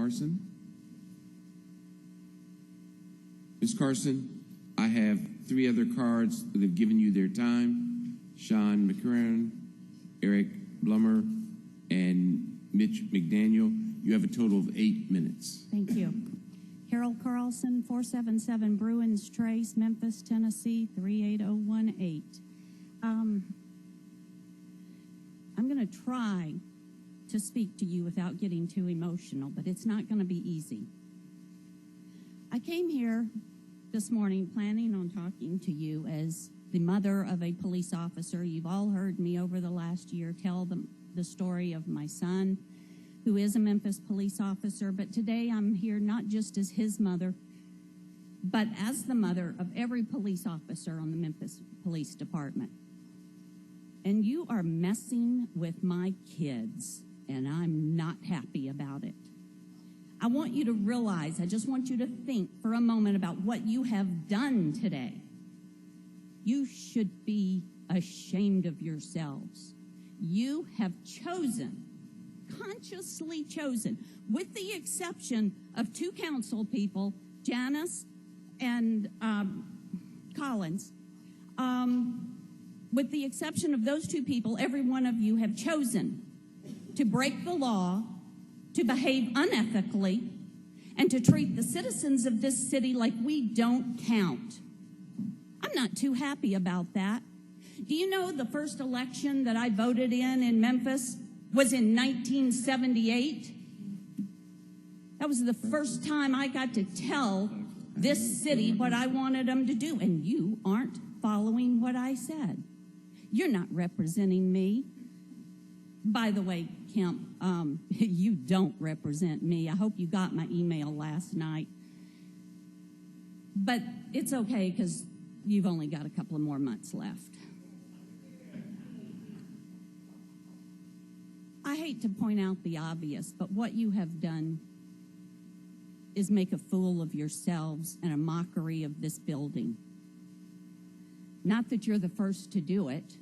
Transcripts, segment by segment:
Carson. Ms. Carson, I have 3 other cards that have given you their time. Sean McCurran, Eric Blummer, and Mitch McDaniel. You have a total of 8 minutes. Thank you. Carol Carlson, 477 Bruins Trace, Memphis, Tennessee, 38018. I'm going to try to speak to you without getting too emotional, but it's not going to be easy. I came here this morning planning on talking to you as the mother of a police officer. You've all heard me over the last year tell the story of my son, who is a Memphis police officer, but today I'm here not just as his mother, but as the mother of every police officer on the Memphis Police Department. And you are messing with my kids, and I'm not happy about it. I want you to realize, I just want you to think for a moment about what you have done today. You should be ashamed of yourselves. You have chosen, consciously chosen, with the exception of 2 council people, Janice and Collins, with the exception of those 2 people, every one of you have chosen to break the law, to behave unethically, and to treat the citizens of this city like we don't count. I'm not too happy about that. Do you know the first election that I voted in Memphis was in 1978? That was the first time I got to tell this city what I wanted them to do, and you aren't following what I said. You're not representing me. By the way, Kemp, you don't represent me. I hope you got my email last night. But it's okay because you've only got a couple of more months left. I hate to point out the obvious, but what you have done is make a fool of yourselves and a mockery of this building. Not that you're the first to do it,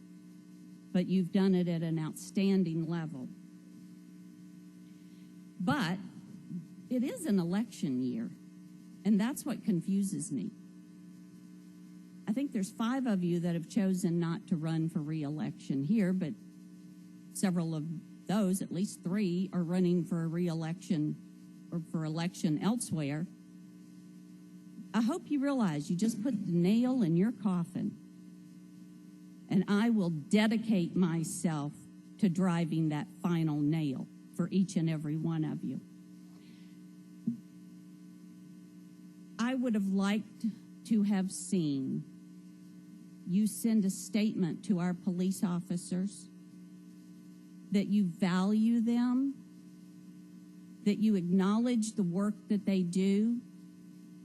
but you've done it at an outstanding level. But it is an election year, and that's what confuses me. I think there's 5 of you that have chosen not to run for re-election here, but several of those, at least 3, are running for a re-election or for election elsewhere. I hope you realize you just put the nail in your coffin, and I will dedicate myself to driving that final nail for each and every one of you. I would have liked to have seen you send a statement to our police officers that you value them, that you acknowledge the work that they do,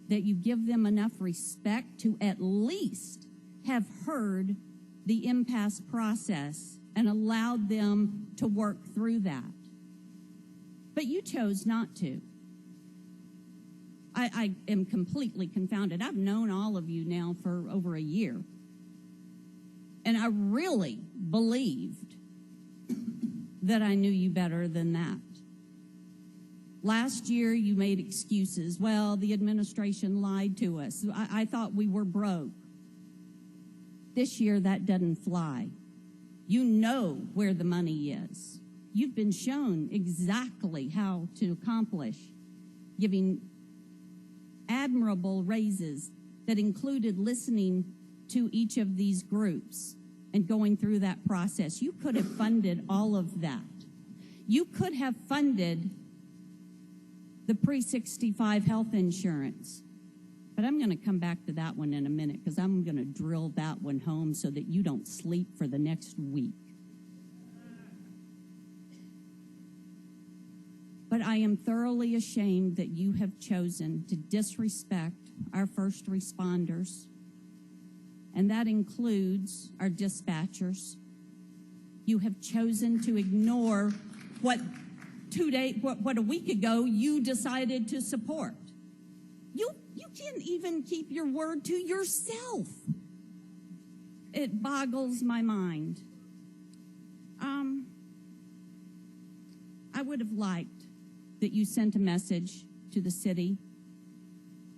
that you give them enough respect to at least have heard the impasse process and allowed them to work through that. But you chose not to. I am completely confounded. I've known all of you now for over a year, and I really believed that I knew you better than that. Last year, you made excuses. Well, the administration lied to us. I thought we were broke. This year, that doesn't fly. You know where the money is. You've been shown exactly how to accomplish giving admirable raises that included listening to each of these groups and going through that process. You could have funded all of that. You could have funded the pre-65 health insurance. But I'm going to come back to that one in a minute because I'm going to drill that one home so that you don't sleep for the next week. But I am thoroughly ashamed that you have chosen to disrespect our first responders, and that includes our dispatchers. You have chosen to ignore what a week ago you decided to support. You can't even keep your word to yourself. It boggles my mind. I would have liked that you sent a message to the city,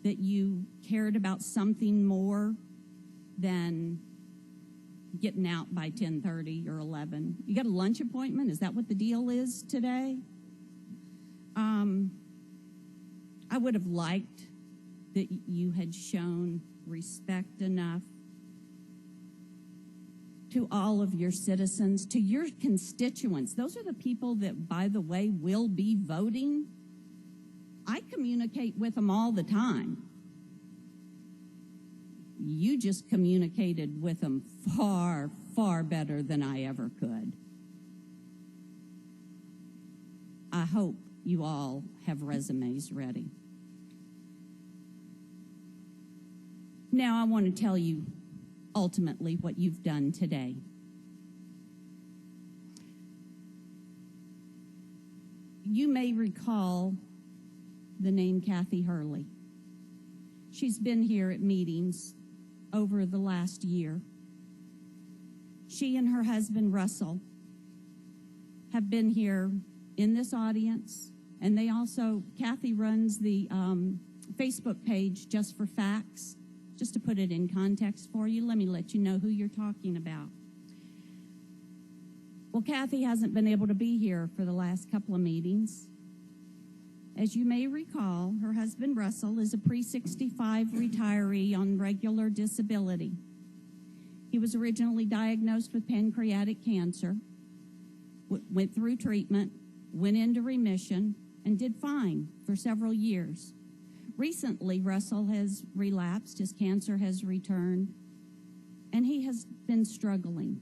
that you cared about something more than getting out by 10:30 or 11. You got a lunch appointment? Is that what the deal is today? I would have liked that you had shown respect enough to all of your citizens, to your constituents. Those are the people that, by the way, will be voting. I communicate with them all the time. You just communicated with them far, far better than I ever could. I hope you all have resumes ready. Now I want to tell you ultimately what you've done today. You may recall the name Kathy Hurley. She's been here at meetings over the last year. She and her husband, Russell, have been here in this audience, and Kathy runs the Facebook page Just for Facts. Just to put it in context for you, let me let you know who you're talking about. Well, Kathy hasn't been able to be here for the last couple of meetings. As you may recall, her husband, Russell, is a pre-65 retiree on regular disability. He was originally diagnosed with pancreatic cancer, went through treatment, went into remission, and did fine for several years. Recently, Russell has relapsed, his cancer has returned, and he has been struggling.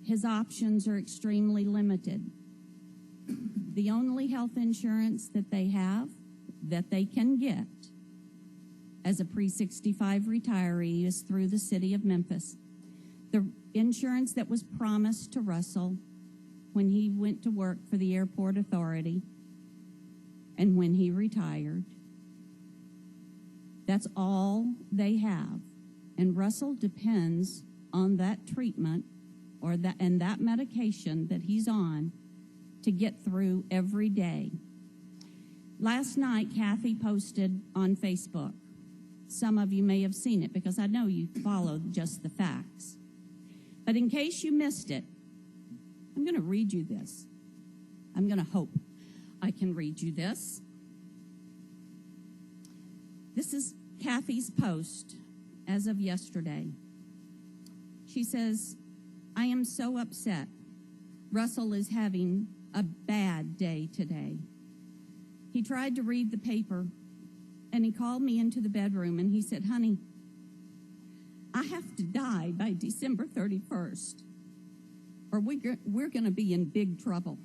His options are extremely limited. The only health insurance that they have, that they can get as a pre-65 retiree, is through the city of Memphis. The insurance that was promised to Russell when he went to work for the airport authority and when he retired, that's all they have. And Russell depends on that treatment and that medication that he's on to get through every day. Last night, Kathy posted on Facebook. Some of you may have seen it because I know you follow Just the Facts. But in case you missed it, I'm going to read you this. I'm going to hope I can read you this. This is Kathy's post as of yesterday. She says, "I am so upset. Russell is having a bad day today. He tried to read the paper, and he called me into the bedroom, and he said, 'Honey, I have to die by December 31st, or we're going to be in big trouble.'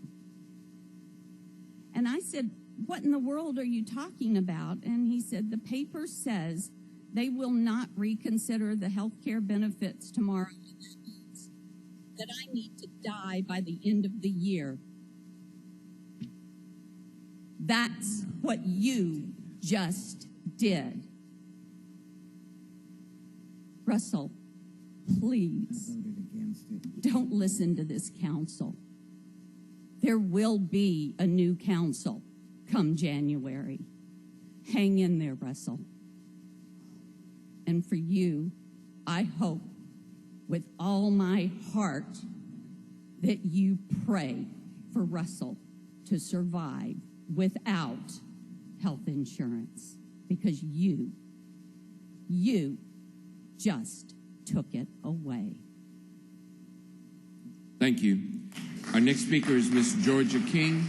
And I said, 'What in the world are you talking about?' And he said, 'The paper says they will not reconsider the health care benefits tomorrow. That I need to die by the end of the year.' That's what you just did. Russell, please don't listen to this council. There will be a new council come January. Hang in there, Russell. And for you, I hope with all my heart that you pray for Russell to survive without health insurance, because you just took it away." Thank you. Our next speaker is Miss Georgia King.